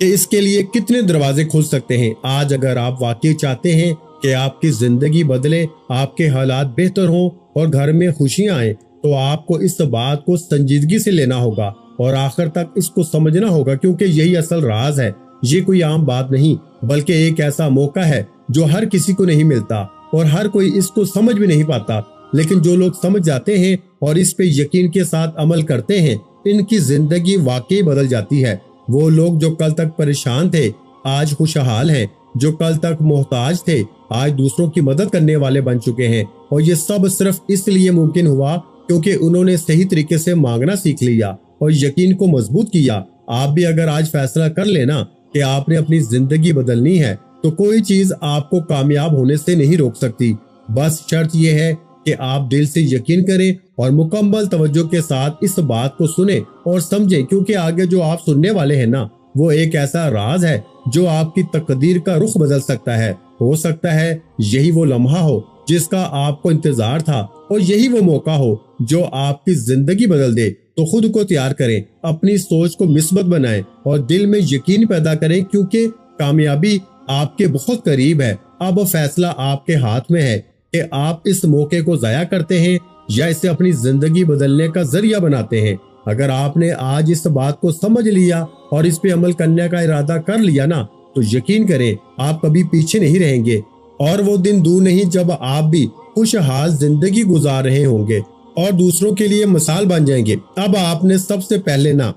کہ اس کے لیے کتنے دروازے کھل سکتے ہیں۔ آج اگر آپ واقعی چاہتے ہیں کہ آپ کی زندگی بدلے، آپ کے حالات بہتر ہوں اور گھر میں خوشیاں آئیں، تو آپ کو اس بات کو سنجیدگی سے لینا ہوگا اور آخر تک اس کو سمجھنا ہوگا، کیونکہ یہی اصل راز ہے۔ یہ کوئی عام بات نہیں، بلکہ ایک ایسا موقع ہے جو ہر کسی کو نہیں ملتا اور ہر کوئی اس کو سمجھ بھی نہیں پاتا، لیکن جو لوگ سمجھ جاتے ہیں اور اس پہ یقین کے ساتھ عمل کرتے ہیں، ان کی زندگی واقعی بدل جاتی ہے۔ وہ لوگ جو کل تک پریشان تھے آج خوشحال ہیں، جو کل تک محتاج تھے آج دوسروں کی مدد کرنے والے بن چکے ہیں، اور یہ سب صرف اس لیے ممکن ہوا کیونکہ انہوں نے صحیح طریقے سے مانگنا سیکھ لیا اور یقین کو مضبوط کیا۔ آپ بھی اگر آج فیصلہ کر لینا کہ آپ نے اپنی زندگی بدلنی ہے، تو کوئی چیز آپ کو کامیاب ہونے سے نہیں روک سکتی۔ بس شرط یہ ہے کہ آپ دل سے یقین کریں اور مکمل توجہ کے ساتھ اس بات کو سنیں اور سمجھیں، کیونکہ آگے جو آپ سننے والے ہیں نا، وہ ایک ایسا راز ہے جو آپ کی تقدیر کا رخ بدل سکتا ہے۔ ہو سکتا ہے یہی وہ لمحہ ہو جس کا آپ کو انتظار تھا، اور یہی وہ موقع ہو جو آپ کی زندگی بدل دے۔ تو خود کو تیار کریں، اپنی سوچ کو مثبت بنائیں اور دل میں یقین پیدا کریں، کیونکہ کامیابی آپ کے بہت قریب ہے۔ اب فیصلہ آپ کے ہاتھ میں ہے کہ آپ اس موقع کو ضائع کرتے ہیں یا اسے اپنی زندگی بدلنے کا ذریعہ بناتے ہیں۔ اگر آپ نے آج اس بات کو سمجھ لیا اور اس پہ عمل کرنے کا ارادہ کر لیا نا، تو یقین کریں آپ کبھی پیچھے نہیں رہیں گے، اور وہ دن دور نہیں جب آپ بھی خوشحال زندگی گزار رہے ہوں گے اور دوسروں کے لیے مثال بن جائیں گے۔ اب آپ نے سب سے پہلے نا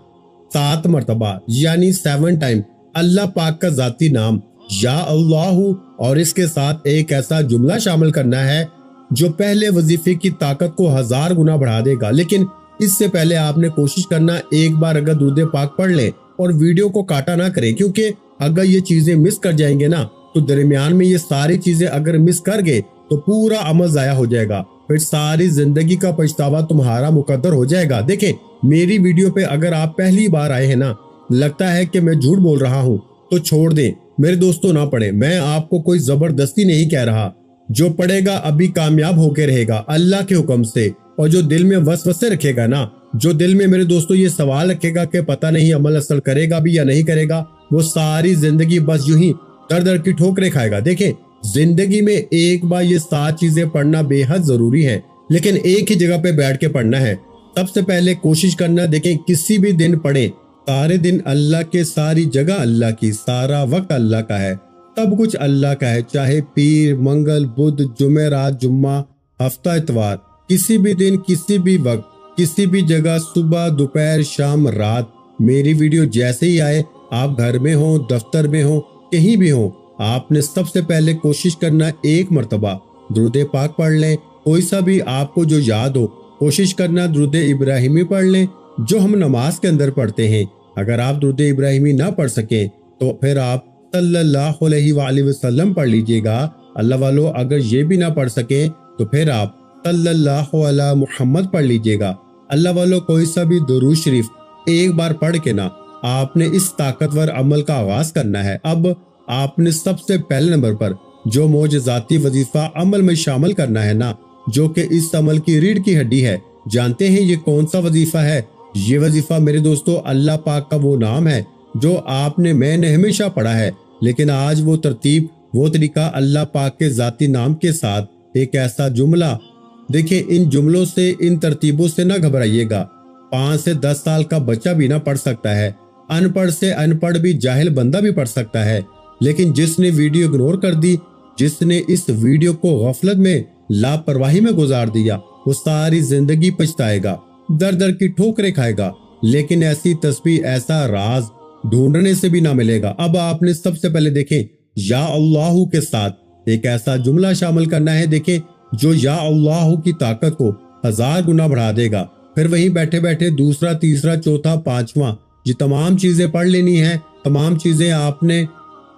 7 مرتبہ یعنی 7 ٹائم اللہ پاک کا ذاتی نام یا اللہ اور اس کے ساتھ ایک ایسا جملہ شامل کرنا ہے جو پہلے وظیفے کی طاقت کو 1000 گنا بڑھا دے گا۔ لیکن اس سے پہلے آپ نے کوشش کرنا ایک بار اگر درود پاک پڑھ لیں اور ویڈیو کو کاٹا نہ کریں، کیونکہ اگر یہ چیزیں مس کر جائیں گے نا، تو درمیان میں یہ ساری چیزیں اگر مس کر گئے تو پورا عمل ضائع ہو جائے گا، پھر ساری زندگی کا پچھتاوا تمہارا مقدر ہو جائے گا۔ دیکھیں، میری ویڈیو پہ اگر آپ پہلی بار آئے ہیں نا، لگتا ہے کہ میں جھوٹ بول رہا ہوں، تو چھوڑ دیں میرے دوستوں، نہ پڑھیں۔ میں آپ کو کوئی زبردستی نہیں کہہ رہا، جو پڑھے گا ابھی کامیاب ہو کے رہے گا اللہ کے حکم سے، اور جو دل میں وسوسے رکھے گا نا، جو دل میں میرے دوستوں یہ سوال رکھے گا کہ پتہ نہیں عمل اصل کرے گا بھی یا نہیں کرے گا، وہ ساری زندگی بس یوں ہی در در کی ٹھوکریں کھائے گا۔ دیکھیں، زندگی میں ایک بار یہ 7 چیزیں پڑھنا بے حد ضروری ہے، لیکن ایک ہی جگہ پہ بیٹھ کے پڑھنا ہے۔ سب سے پہلے کوشش کرنا، دیکھیں کسی بھی دن پڑھیں، سارے دن اللہ کے، ساری جگہ اللہ کی، سارا وقت اللہ کا ہے، سب کچھ اللہ کا ہے، چاہے پیر، منگل، بدھ، جمعرات، جمعہ، ہفتہ، اتوار، کسی بھی دن، کسی بھی وقت، کسی بھی جگہ، صبح، دوپہر، شام، رات، میری ویڈیو جیسے ہی آئے، آپ گھر میں ہوں، دفتر میں ہوں، کہیں بھی ہوں، آپ نے سب سے پہلے کوشش کرنا ایک مرتبہ درود پاک پڑھ لیں، کوئی سا بھی آپ کو جو یاد ہو۔ کوشش کرنا درود ابراہیمی پڑھ لیں جو ہم نماز کے اندر پڑھتے ہیں۔ اگر آپ درود ابراہیمی نہ پڑھ سکیں تو پھر آپ صلی اللہ علیہ وآلہ وسلم پڑھ لیجئے گا۔ اللہ والو، اگر یہ بھی نہ پڑھ سکیں تو پھر آپ صلی اللہ علی محمد پڑھ لیجئے گا۔ اللہ والو، کوئی سا بھی درود شریف ایک بار پڑھ کے نا، آپ نے اس طاقتور عمل کا آغاز کرنا ہے۔ اب آپ نے سب سے پہلے نمبر پر جو معجزاتی وظیفہ عمل میں شامل کرنا ہے نا، جو کہ اس عمل کی ریڑھ کی ہڈی ہے، جانتے ہیں یہ کون سا وظیفہ ہے؟ یہ وظیفہ میرے دوستو اللہ پاک کا وہ نام ہے جو آپ نے، میں نے ہمیشہ پڑھا ہے، لیکن آج وہ ترتیب، وہ طریقہ اللہ پاک کے ذاتی نام کے ساتھ ایک ایسا جملہ۔ دیکھیں، ان جملوں سے، ان ترتیبوں سے نہ گھبرائیے گا۔ 5 سے 10 سال کا بچہ بھی نہ پڑھ سکتا ہے، ان پڑھ سے ان پڑھ بھی جاہل بندہ بھی پڑھ سکتا ہے، لیکن جس نے ویڈیو اگنور کر دی، جس نے اس ویڈیو کو غفلت میں، لاپرواہی میں گزار دیا، وہ ساری زندگی پچھتائے گا، در در کی ٹھوکریں کھائے گا، لیکن ایسی تسبیح، ایسا راز ڈھونڈنے سے بھی نہ ملے گا۔ اب آپ نے سب سے پہلے دیکھیں یا اللہ کے ساتھ ایک ایسا جملہ شامل کرنا ہے، دیکھیں جو یا اللہ کی طاقت کو 1000 گنا بڑھا دے گا۔ پھر وہیں بیٹھے بیٹھے دوسرا، تیسرا، چوتھا، 5واں، یہ تمام چیزیں پڑھ لینی ہیں۔ تمام چیزیں آپ نے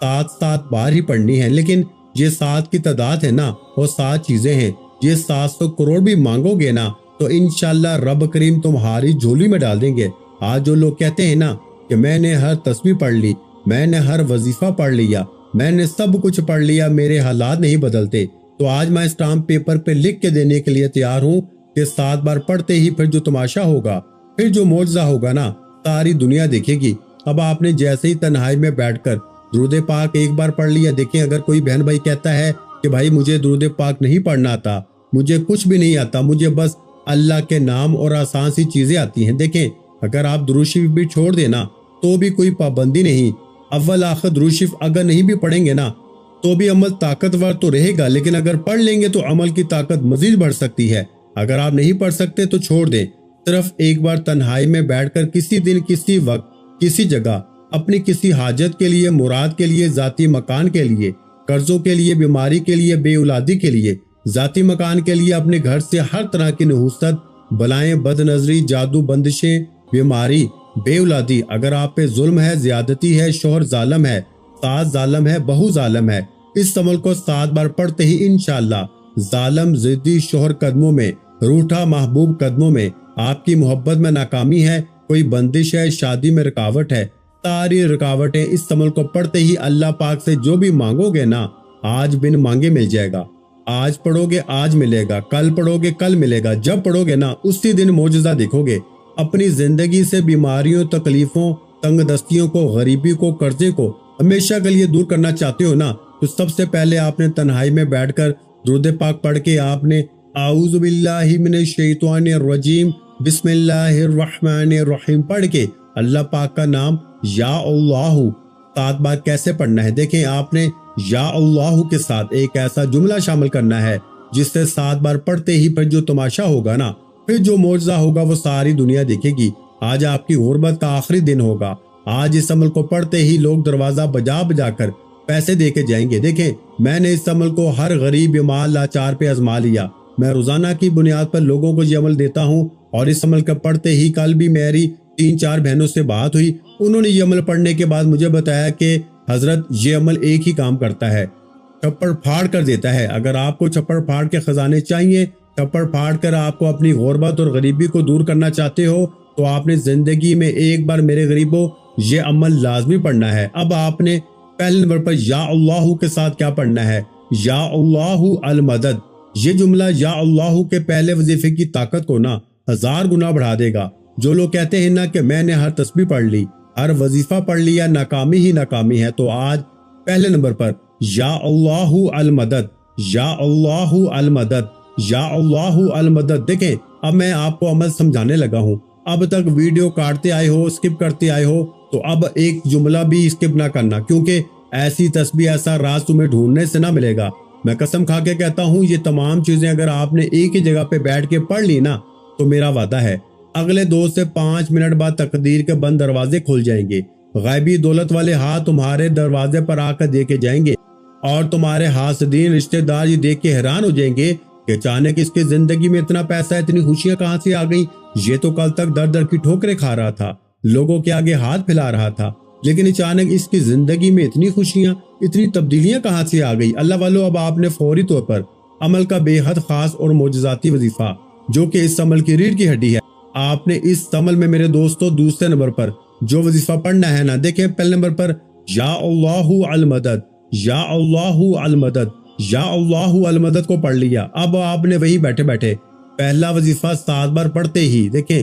7 بار ہی پڑھنی ہیں، لیکن یہ 7 کی تعداد ہے نا، وہ 7 چیزیں ہیں۔ یہ 700 کروڑ بھی مانگو گے نا تو انشاءاللہ رب کریم تمہاری جھولی میں ڈال دیں گے۔ آج جو لوگ کہتے ہیں نا کہ میں نے ہر تسبیح پڑھ لی، میں نے ہر وظیفہ پڑھ لیا، میں نے سب کچھ پڑھ لیا، میرے حالات نہیں بدلتے، تو آج میں اسٹامپ پیپر پہ لکھ کے دینے کے لیے تیار ہوں کہ 7 بار پڑھتے ہی پھر جو تماشا ہوگا، پھر جو معجزہ ہوگا نا، ساری دنیا دیکھے گی۔ اب آپ نے جیسے ہی تنہائی میں بیٹھ کر درود پاک ایک بار پڑھ لیا، دیکھیں اگر کوئی بہن بھائی کہتا ہے کہ بھائی مجھے درود پاک نہیں پڑھنا آتا، مجھے کچھ بھی نہیں آتا، مجھے بس اللہ کے نام اور آسان سی چیزیں آتی ہیں، دیکھیں اگر آپ درود شریف بھی چھوڑ دینا تو بھی کوئی پابندی نہیں، اول آخر درود شریف اگر نہیں بھی پڑھیں گے نا تو بھی عمل طاقتور تو رہے گا، لیکن اگر پڑھ لیں گے تو عمل کی طاقت مزید بڑھ سکتی ہے۔ اگر آپ نہیں پڑھ سکتے تو چھوڑ دیں، صرف ایک بار تنہائی میں بیٹھ کر کسی دن کسی وقت کسی جگہ اپنی کسی حاجت کے لیے، مراد کے لیے، ذاتی مکان کے لیے، قرضوں کے لیے، بیماری کے لیے، بے اولادی کے لیے، ذاتی مکان کے لیے، اپنے گھر سے ہر طرح کی نحوست، بلائیں، بد نظری، جادو، بندشیں، بیماری، بے اولادی، اگر آپ پہ ظلم ہے، زیادتی ہے، شوہر ظالم ہے، ساس ظالم ہے، بہو ظالم ہے، اس عمل کو 7 بار پڑھتے ہی انشاءاللہ ظالم ضدی شوہر قدموں میں، روٹھا محبوب قدموں میں، آپ کی محبت میں ناکامی ہے، کوئی بندش ہے، شادی میں رکاوٹ ہے، ساری رکاوٹیں اس عمل کو پڑھتے ہی اللہ پاک سے جو بھی مانگو گے نا آج بن مانگے مل جائے گا۔ آج پڑھو گے آج ملے گا، کل پڑھو گے کل ملے گا، جب پڑھو گے نا اسی دن معجزہ دیکھو گے۔ اپنی زندگی سے بیماریوں، تکلیفوں، تنگ دستیوں کو، غریبی کو، قرضے کو ہمیشہ کے لیے دور کرنا چاہتے ہو نا تو سب سے پہلے آپ نے تنہائی میں بیٹھ کر درود پاک پڑھ کے آپ نے اعوذ باللہ من الشیطان الرجیم بسم اللہ الرحمن الرحیم پڑھ کے اللہ پاک کا نام یا اللہ 7 بار کیسے پڑھنا ہے، دیکھیں آپ نے یا اللہ کے ساتھ ایک ایسا جملہ شامل کرنا ہے جس سے 7 بار پڑھتے ہی پھر جو تماشا ہوگا نا، پھر جو معجزہ ہوگا وہ ساری دنیا دیکھے گی۔ آج آپ کی غربت کا آخری دن ہوگا، آج اس عمل کو پڑھتے ہی لوگ دروازہ بجا بجا کر پیسے دے کے جائیں گے۔ دیکھیں میں نے اس عمل کو ہر غریب بیمار لاچار پہ آزما لیا، میں روزانہ کی بنیاد پر لوگوں کو یہ عمل دیتا ہوں، اور اس عمل کا پڑھتے ہی کل بھی میری 3-4 بہنوں سے بات ہوئی، انہوں نے یہ عمل پڑھنے کے بعد مجھے بتایا کہ حضرت یہ عمل ایک ہی کام کرتا ہے، چھپڑ پھاڑ کر دیتا ہے۔ اگر آپ کو چھپڑ پھاڑ کے خزانے چاہیے، چھپڑ پھاڑ کر آپ کو اپنی غربت اور غریبی کو دور کرنا چاہتے ہو تو آپ نے زندگی میں ایک بار میرے غریبوں یہ عمل لازمی پڑھنا ہے۔ اب آپ نے پہلے نمبر پر یا اللہ کے ساتھ کیا پڑھنا ہے، یا اللہ المدد۔ یہ جملہ یا اللہ کے پہلے وظیفے کی طاقت کو نا 1000 گنا بڑھا دے گا۔ جو لوگ کہتے ہیں نا کہ میں نے ہر تسبیح پڑھ لی، ہر وظیفہ پڑھ لیا، ناکامی ہی ناکامی ہے، تو آج پہلے نمبر پر یا اللہ المدد، یا اللہ المدد، یا اللہ المدد۔ دیکھیں اب میں آپ کو عمل سمجھانے لگا ہوں، اب تک ویڈیو کاٹتے آئے ہو، اسکپ کرتے آئے ہو، تو اب ایک جملہ بھی اسکپ نہ کرنا، کیونکہ ایسی تسبیح، ایسا راز تمہیں ڈھونڈنے سے نہ ملے گا۔ میں قسم کھا کے کہتا ہوں یہ تمام چیزیں اگر آپ نے ایک ہی جگہ پہ بیٹھ کے پڑھ لی نا تو میرا وعدہ ہے اگلے 2 سے 5 منٹ بعد تقدیر کے بند دروازے کھل جائیں گے، غیبی دولت والے ہاتھ تمہارے دروازے پر آ کر دے کے جائیں گے، اور تمہارے حاسدین رشتہ دار یہ دیکھ کے حیران ہو جائیں گے کہ اچانک اس کی زندگی میں اتنا پیسہ، اتنی خوشیاں کہاں سے آ گئیں، یہ تو کل تک در در کی ٹھوکریں کھا رہا تھا، لوگوں کے آگے ہاتھ پھیلا رہا تھا، لیکن اچانک اس کی زندگی میں اتنی خوشیاں، اتنی تبدیلیاں کہاں سے آ گئی۔ اللہ والو اب آپ نے فوری طور پر عمل کا بے حد خاص اور معجزاتی وظیفہ جو کہ اس عمل کی ریڑھ کی ہڈی ہے، آپ نے اس عمل میں میرے دوستو دوسرے نمبر پر جو وظیفہ پڑھنا ہے نا، دیکھیں پہلے نمبر پر یا اللہ المدد، یا اللہ المدد، یا اللہ المدد کو پڑھ لیا۔ اب آپ نے وہی بیٹھے بیٹھے پہلا وظیفہ 7 بار پڑھتے ہی دیکھیں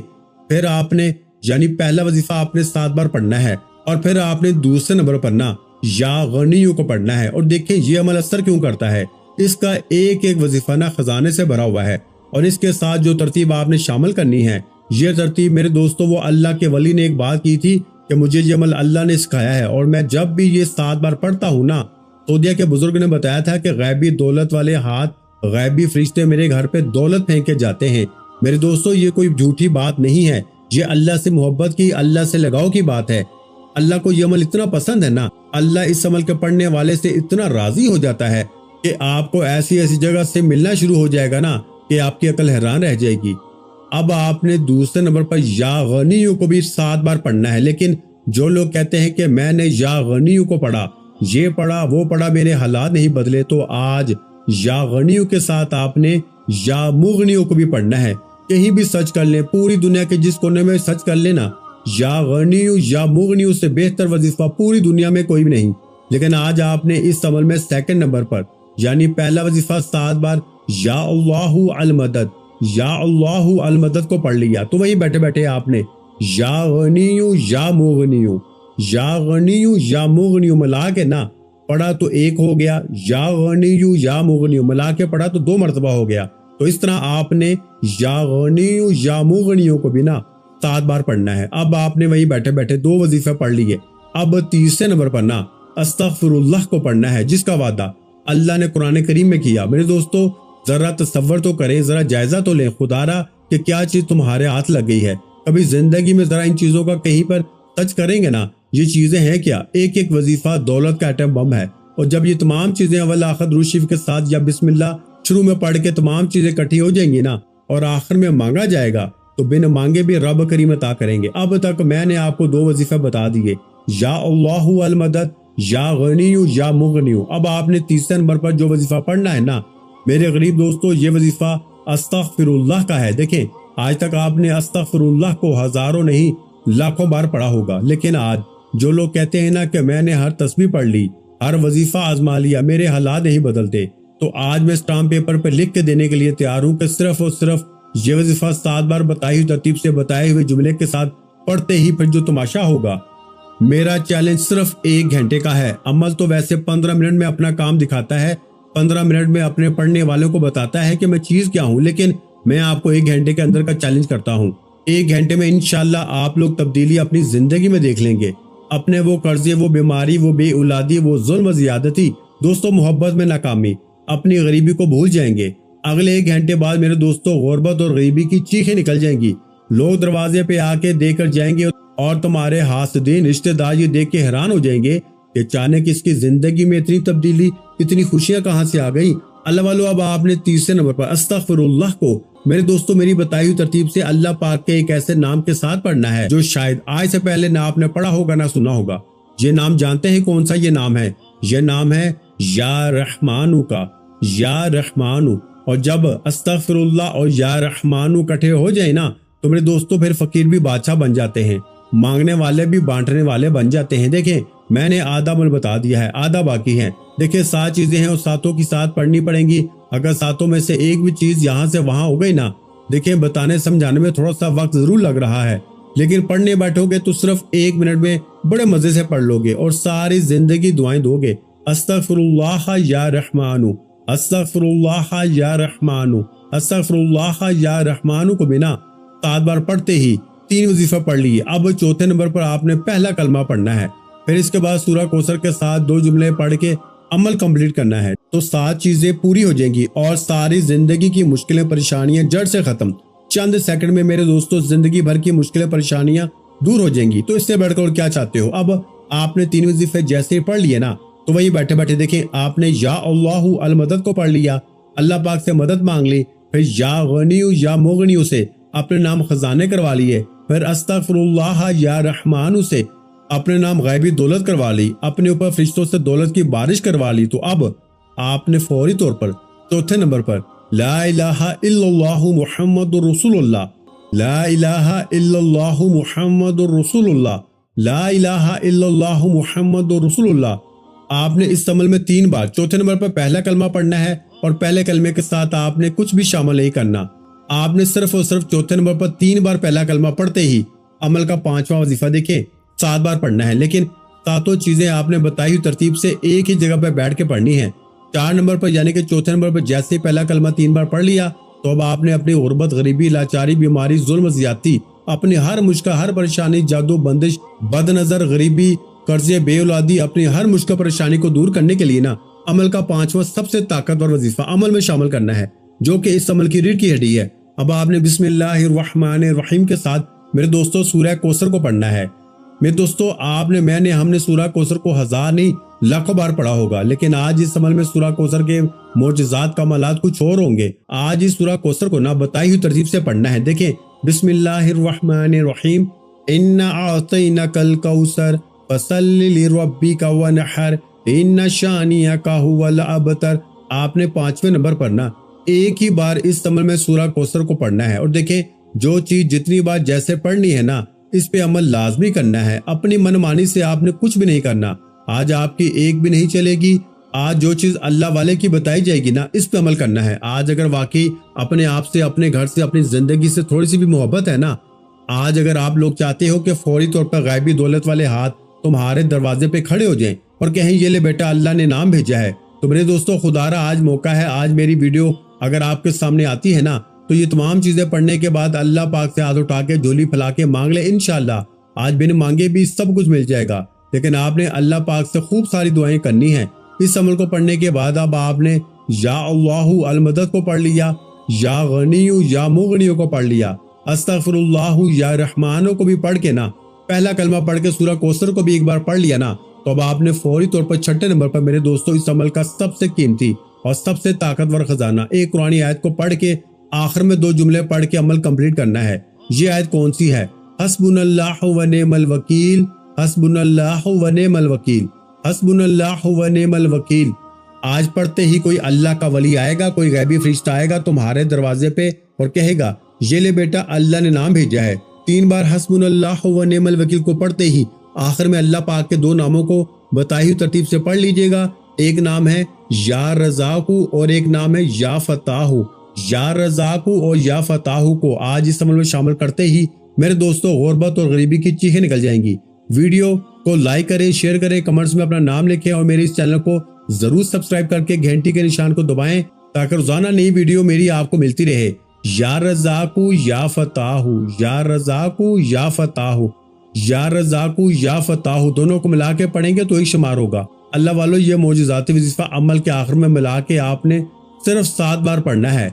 پھر آپ نے یعنی پہلا وظیفہ آپ نے 7 بار پڑھنا ہے، اور پھر آپ نے دوسرے نمبر پر نا یا غنیوں کو پڑھنا ہے۔ اور دیکھیں یہ عمل اثر کیوں کرتا ہے، اس کا ایک ایک وظیفہ نا خزانے سے بھرا ہوا ہے، اور اس کے ساتھ جو ترتیب آپ نے شامل کرنی ہے یہ ترتیب میرے دوستو وہ اللہ کے ولی نے ایک بات کی تھی کہ مجھے یہ عمل اللہ نے سکھایا ہے، اور میں جب بھی یہ 7 بار پڑھتا ہوں نا، سعودیہ کے بزرگ نے بتایا تھا کہ غیبی دولت والے ہاتھ، غیبی فرشتے میرے گھر پہ دولت پھینک کے جاتے ہیں۔ میرے دوستو یہ کوئی جھوٹی بات نہیں ہے، یہ اللہ سے محبت کی، اللہ سے لگاؤ کی بات ہے۔ اللہ کو یہ عمل اتنا پسند ہے نا، اللہ اس عمل کے پڑھنے والے سے اتنا راضی ہو جاتا ہے کہ آپ کو ایسی ایسی جگہ سے ملنا شروع ہو جائے گا نا کہ آپ کی عقل حیران رہ جائے گی۔ اب آپ نے دوسرے نمبر پر یا غنیوں کو بھی 7 بار پڑھنا ہے، لیکن جو لوگ کہتے ہیں کہ میں نے یا غنیوں کو پڑھا، یہ پڑھا وہ پڑھا، میرے حالات نہیں بدلے، تو آج یا غنیوں کے ساتھ آپ نے یا مغنیوں کو بھی پڑھنا ہے۔ کہیں بھی سرچ کر لیں، پوری دنیا کے جس کونے میں سرچ کر لینا، یا غنیوں یا مغنیوں سے بہتر وظیفہ پوری دنیا میں کوئی بھی نہیں۔ لیکن آج آپ نے اس عمل میں سیکنڈ نمبر پر یعنی پہلا وظیفہ 7 بار یا اللہ المدد، یا اللہ المدد کو پڑھ لیا، تو وہی بیٹھے بیٹھے آپ نے یا غنیوں یا مغنیوں، یا غنیو یا مغنیو ملا کے نا پڑھا تو ایک ہو گیا، یا غنیو یا مغنیو ملا کے پڑھا تو 2 مرتبہ ہو گیا۔ تو اس طرح آپ نے یا غنیو یا مغنیو کو بھی نا 7 بار پڑھنا ہے۔ اب آپ نے وہی بیٹھے بیٹھے 2 وظیفے پڑھ لیے۔ اب تیسرے نمبر پر نا استغفر اللہ کو پڑھنا ہے، جس کا وعدہ اللہ نے قرآن کریم میں کیا۔ میرے دوستو ذرا تصور تو کریں، ذرا جائزہ تو لیں خدا را کہ کیا چیز تمہارے ہاتھ لگ گئی ہے۔ کبھی زندگی میں ذرا ان چیزوں کا کہیں پر ٹچ کریں گے نا، یہ چیزیں ہیں کیا؟ ایک ایک وظیفہ دولت کا ایٹم بم ہے، اور جب یہ تمام چیزیں اول آخر درود شریف کے ساتھ یا بسم اللہ شروع میں پڑھ کے تمام چیزیں اکٹھی ہو جائیں گی نا، اور آخر میں مانگا جائے گا تو بن مانگے بھی رب کریم عطا کریں گے۔ اب تک میں نے آپ کو 2 وظیفے بتا دیے، یا اللہ المدد یا غنیو یا مغنیو۔ اب آپ نے تیسرے نمبر پر جو وظیفہ پڑھنا ہے نا میرے غریب دوستو، یہ وظیفہ استغفر اللہ کا ہے۔ دیکھیں آج تک آپ نے استغفر اللہ کو ہزاروں نہیں لاکھوں بار پڑھا ہوگا، لیکن آج جو لوگ کہتے ہیں نا کہ میں نے ہر تسبیح پڑھ لی، ہر وظیفہ آزما لیا، میرے حالات نہیں بدلتے، تو آج میں اسٹامپ پیپر پہ لکھ کے دینے کے لیے تیار ہوں کہ صرف اور صرف یہ وظیفہ 7 بار بتائی ہوئی ترتیب سے بتائے ہوئے جملے کے ساتھ پڑھتے ہی پھر جو تماشا ہوگا۔ میرا چیلنج صرف 1 گھنٹے کا ہے۔ عمل تو ویسے 15 منٹ میں اپنا کام دکھاتا ہے، 15 منٹ میں اپنے پڑھنے والوں کو بتاتا ہے کہ میں چیز کیا ہوں، لیکن میں آپ کو 1 گھنٹے کے اندر کا چیلنج کرتا ہوں۔ 1 گھنٹے میں انشاءاللہ آپ لوگ تبدیلی اپنی زندگی میں دیکھ لیں گے۔ اپنے وہ قرضے، وہ بیماری، وہ بے اولادی، وہ ظلم و زیادتی، دوستوں محبت میں ناکامی، اپنی غریبی کو بھول جائیں گے۔ اگلے 1 گھنٹے بعد میرے دوستوں غربت اور غریبی کی چیخیں نکل جائیں گی، لوگ دروازے پہ آ کے دے کر جائیں گے، اور تمہارے حاسدین رشتہ دار یہ دیکھ کے حیران ہو جائیں گے کہ اچانک اس کی زندگی میں اتنی تبدیلی، اتنی خوشیاں کہاں سے آ گئی۔ اللہ والو اب آپ نے تیسرے نمبر پر استغفر اللہ کو میرے دوستوں میری بتائی ہوئی ترتیب سے اللہ پاک کے ایک ایسے نام کے ساتھ پڑھنا ہے جو شاید آج سے پہلے نہ آپ نے پڑھا ہوگا نہ سنا ہوگا۔ یہ نام جانتے ہیں کون سا یہ نام ہے؟ یہ نام ہے یا رحمانو کا، یا رحمانو۔ اور جب استغفر اللہ اور یا رحمانو اکٹھے ہو جائیں نا تو میرے دوستوں پھر فقیر بھی بادشاہ بن جاتے ہیں، مانگنے والے بھی بانٹنے والے بن جاتے ہیں۔ دیکھیں میں نے آدھا عمل بتا دیا ہے، آدھا باقی ہے۔ دیکھیں 7 چیزیں ہیں اور 7 کی 7 پڑھنی پڑیں گی۔ اگر 7 میں سے ایک بھی چیز یہاں سے وہاں ہو گئی نا، دیکھیں بتانے سمجھانے میں تھوڑا سا وقت ضرور لگ رہا ہے، لیکن پڑھنے بیٹھو گے تو صرف 1 منٹ میں بڑے مزے سے پڑھ لو گے اور ساری زندگی دعائیں دو گے۔ استغفر اللہ یا رحمانو، استغفر اللہ یا رحمانو، استغفر اللہ یا رحمانو کو بنا 7 بار پڑھتے ہی 3 وظیفہ پڑھ لیے۔ اب چوتھے نمبر پر آپ نے پہلا کلمہ پڑھنا ہے، پھر اس کے بعد سورہ کوثر کے ساتھ 2 جملے پڑھ کے عمل کمپلیٹ کرنا ہے، تو 7 چیزیں پوری ہو جائیں گی اور ساری زندگی کی مشکلیں پریشانیاں جڑ سے ختم۔ چند سیکنڈ میں میرے دوستوں زندگی بھر کی مشکلیں پریشانیاں دور ہو جائیں گی۔ تو اس سے بڑھ کر کیا چاہتے ہو؟ اب آپ نے 3 وظیفے جیسے ہی پڑھ لیے نا تو وہی بیٹھے بیٹھے دیکھیں آپ نے یا اللہ المدد کو پڑھ لیا، اللہ پاک سے مدد مانگ لی، پھر یا غنیو یا مغنیو سے اپنے نام خزانے کروا لیے، پھر استغفر اللہ یا رحمانو سے اپنے نام غیبی دولت کروا لی، اپنے اوپر فرشتوں سے دولت کی بارش کروا لی۔ تو اب آپ نے فوری طور پر چوتھے نمبر پر لا الہ الا اللہ محمد رسول اللہ، لا الہ الا اللہ محمد رسول اللہ، لا الہ الا اللہ محمد رسول اللہ، آپ نے اس عمل میں 3 بار چوتھے نمبر پر پہلا کلمہ پڑھنا ہے، اور پہلے کلمے کے ساتھ آپ نے کچھ بھی شامل نہیں کرنا۔ آپ نے صرف اور صرف چوتھے نمبر پر 3 بار پہلا کلمہ پڑھتے ہی عمل کا 5واں وظیفہ دیکھیں 7 بار پڑھنا ہے، لیکن 7 چیزیں آپ نے بتائی ہوئی ترتیب سے ایک ہی جگہ پہ بیٹھ کے پڑھنی ہے۔ 4 نمبر پر یعنی کہ چوتھے نمبر پر جیسے ہی پہلا کلمہ 3 بار پڑھ لیا تو اب آپ نے اپنی غربت، غریبی، لاچاری، بیماری، ظلم و زیادتی، اپنی ہر مشکل، ہر پریشانی، جادو، بندش، بد نظر، غریبی، قرضے، بے اولادی، اپنی ہر مشکل پریشانی کو دور کرنے کے لیے نا عمل کا 5واں سب سے طاقتور وظیفہ عمل میں شامل کرنا ہے، جو کہ اس عمل کی ریڑھ کی ہڈی ہے۔ اب آپ نے بسم اللہ الرحمن الرحیم کے ساتھ میرے دوستوں سورہ کوثر کو پڑھنا ہے۔ میرے دوستوں ہم نے سورہ کوثر کو 1000 نہیں لاکھوں بار پڑھا ہوگا، لیکن آج اس عمل میں سورہ کوثر کے معجزات، کمالات کچھ اور ہوں گے۔ آج اس سورہ کوثر کو نہ بتائی ہوئی ترتیب سے پڑھنا ہے۔ دیکھیں بسم اللہ الرحمن الرحیم، انا اعطیناک الکوثر فصل لربک ونحر ان شانئک ھو الابتر۔ آپ نے 5ویں نمبر پر نا ایک ہی بار اس عمل میں سورہ کوثر کو پڑھنا ہے، اور دیکھیں جو چیز جتنی بار جیسے پڑھنی ہے نا اس پہ عمل لازمی کرنا ہے، اپنی منمانی سے آپ نے کچھ بھی نہیں کرنا۔ آج آپ کی ایک بھی نہیں چلے گی، آج جو چیز اللہ والے کی بتائی جائے گی نا اس پہ عمل کرنا ہے۔ آج اگر واقعی اپنے آپ سے، اپنے گھر سے، اپنی زندگی سے تھوڑی سی بھی محبت ہے نا، آج اگر آپ لوگ چاہتے ہو کہ فوری طور پر غیبی دولت والے ہاتھ تمہارے دروازے پہ کھڑے ہو جائیں اور کہیں یہ لے بیٹا اللہ نے نام بھیجا ہے۔ تو میرے دوستو خدا را آج موقع ہے، آج میری ویڈیو اگر آپ کے سامنے آتی ہے نا تو یہ تمام چیزیں پڑھنے کے بعد اللہ پاک سے ہاتھ اٹھا کے جھولی پھیلا کے مانگ لے، انشاءاللہ آج بن مانگے بھی سب کچھ مل جائے گا۔ لیکن آپ نے اللہ پاک سے خوب ساری دعائیں کرنی ہیں۔ اس عمل کو پڑھنے کے بعد اب آپ نے یا اللہ المدد کو پڑھ لیا، یا غنیو یا مغنیو کو پڑھ لیا، استغفر اللہ یا رحمانو کو بھی پڑھ کے نا پہلا کلمہ پڑھ کے سورہ کوثر کو بھی ایک بار پڑھ لیا نا، تو اب آپ نے فوری طور پر چھٹے نمبر پر میرے دوستو اس عمل کا سب سے قیمتی اور سب سے طاقتور خزانہ ایک قرآن آیت کو پڑھ کے آخر میں 2 جملے پڑھ کے عمل کمپلیٹ کرنا ہے۔ یہ آیت کون سی ہے؟ حسبنا اللہ و نعم الوکیل، حسبنا اللہ و نعم الوکیل، حسبنا اللہ و نعم الوکیل۔ آج پڑھتے ہی کوئی اللہ کا ولی آئے گا، کوئی غیبی فرشتہ آئے گا تمہارے دروازے پہ اور کہے گا یہ لے بیٹا اللہ نے نام بھیجا ہے۔ 3 بار حسبنا اللہ و نعم الوکیل کو پڑھتے ہی آخر میں اللہ پاک کے 2 ناموں کو بتائی ہوئی ترتیب سے پڑھ لیجئے گا۔ ایک نام ہے یا رزاق اور ایک نام ہے یا فتاح۔ یا رزاق اور یا فتاح کو آج اس عمل میں شامل کرتے ہی میرے دوستوں غربت اور غریبی کی چیخیں نکل جائیں گی۔ ویڈیو کو لائک کریں، شیئر کریں، کمنٹس میں اپنا نام لکھیں اور میرے اس چینل کو ضرور سبسکرائب کر کے گھنٹی کے نشان کو دبائیں تاکہ روزانہ نئی ویڈیو میری آپ کو ملتی رہے۔ یا رزاق یا فتاح، یا رزاق یا فتاح، یا رزاق یا فتاح دونوں کو ملا کے پڑھیں گے تو ایک شمار ہوگا۔ اللہ والو یہ معجزاتی وظیفہ عمل کے آخر میں ملا کے آپ نے صرف 7 بار پڑھنا ہے۔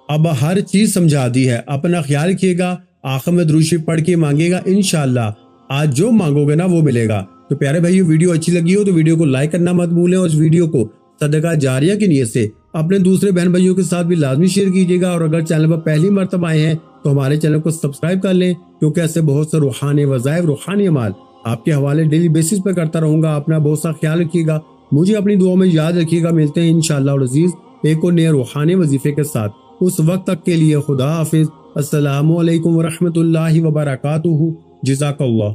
اب ہر چیز سمجھا دی ہے، اپنا خیال رکھیے گا، آخر میں درود شریف پڑھ کے مانگے گا، انشاءاللہ آج جو مانگو گے نا وہ ملے گا۔ تو پیارے بھائیو ویڈیو اچھی لگی ہو تو ویڈیو کو لائک کرنا مت بھولیں اور اس ویڈیو کو صدقہ جاریہ کی نیت سے اپنے دوسرے بہن بھائیوں کے ساتھ بھی لازمی شیئر کیجیے گا، اور اگر چینل پر پہلی مرتبہ آئے ہیں تو ہمارے چینل کو سبسکرائب کر لیں، کیونکہ ایسے بہت سے روحانی وظائف، روحانی اعمال آپ کے حوالے ڈیلی بیسس پہ کرتا رہوں گا۔ اپنا بہت سا خیال رکھیے گا، مجھے اپنی دعاؤں میں یاد رکھیے گا۔ ملتے ہیں انشاءاللہ العزیز ایک اور نئے روحانی وظیفے کے ساتھ، اس وقت تک کے لیے خدا حافظ، السلام علیکم ورحمۃ اللہ وبرکاتہ، جزاک اللہ۔